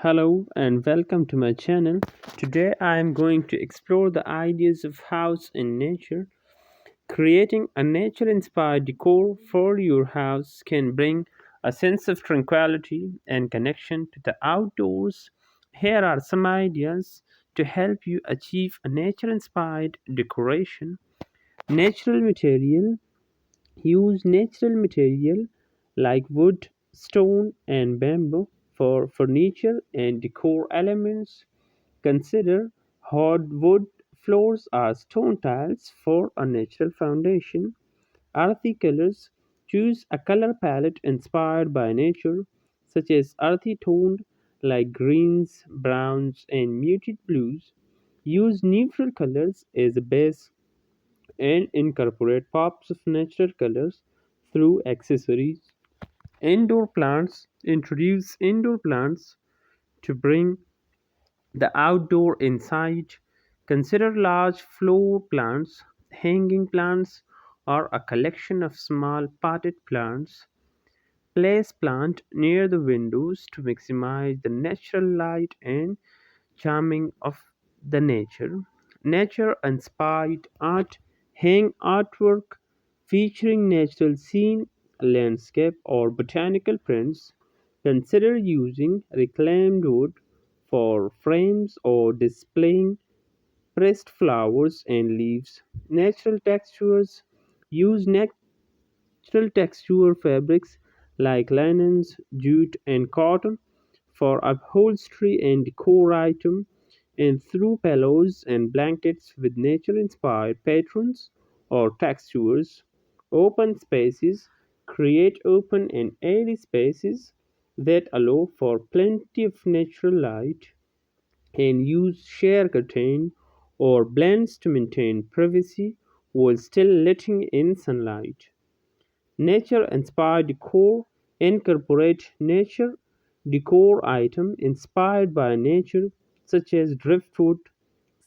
Hello and welcome to my channel. Today I am going to explore the ideas of house in nature. Creating a nature inspired decor for your house can bring a sense of tranquility and connection to the outdoors. Here are some ideas to help you achieve a nature inspired decoration. Natural material. Use natural material like wood, stone, and bamboo for furniture and decor elements. Consider hardwood floors or stone tiles for a natural foundation. Earthy colors. Choose a color palette inspired by nature, such as earthy toned like greens, browns, and muted blues. Use neutral colors as a base and incorporate pops of natural colors through accessories. Indoor plants. Introduce indoor plants to bring the outdoor inside. Consider large floor plants, hanging plants, or a collection of small potted plants. Place plant near the windows to maximize the natural light and charming of the nature. Nature inspired art. Hang artwork featuring natural scene, landscape, or botanical prints. Consider using reclaimed wood for frames or displaying pressed flowers and leaves. Natural textures. Use natural texture fabrics like linens, jute, and cotton for upholstery and decor items, and through pillows and blankets with nature inspired patterns or textures. Open spaces. Create open and airy spaces that allow for plenty of natural light, and use share curtain or blends to maintain privacy while still letting in sunlight. Nature inspired decor. Incorporate nature decor items inspired by nature, such as driftwood,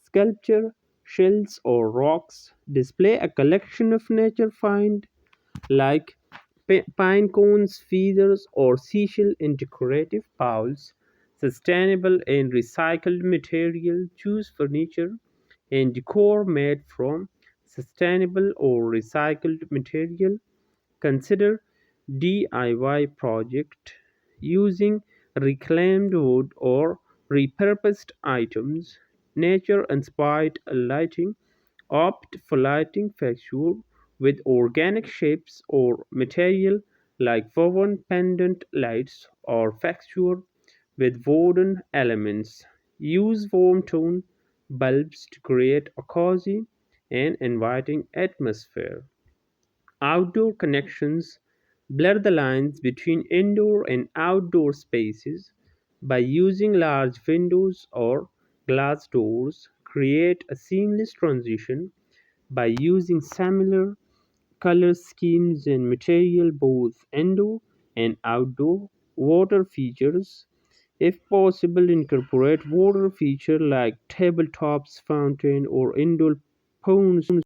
sculpture, shells, or rocks. Display a collection of nature finds like pine cones, feathers, or seashell in decorative bowls. Sustainable and recycled material. Choose furniture and decor made from sustainable or recycled material. Consider DIY project using reclaimed wood or repurposed items. Nature inspired lighting. Opt for lighting fixture with organic shapes or material like woven pendant lights, or fixture with wooden elements. Use warm tone bulbs to create a cozy and inviting atmosphere. Outdoor connections. Blur the lines between indoor and outdoor spaces by using large windows or glass doors. Create a seamless transition by using similar color schemes and material both indoor and outdoor. Water features. If possible, incorporate water feature like tabletops, fountain, or indoor ponds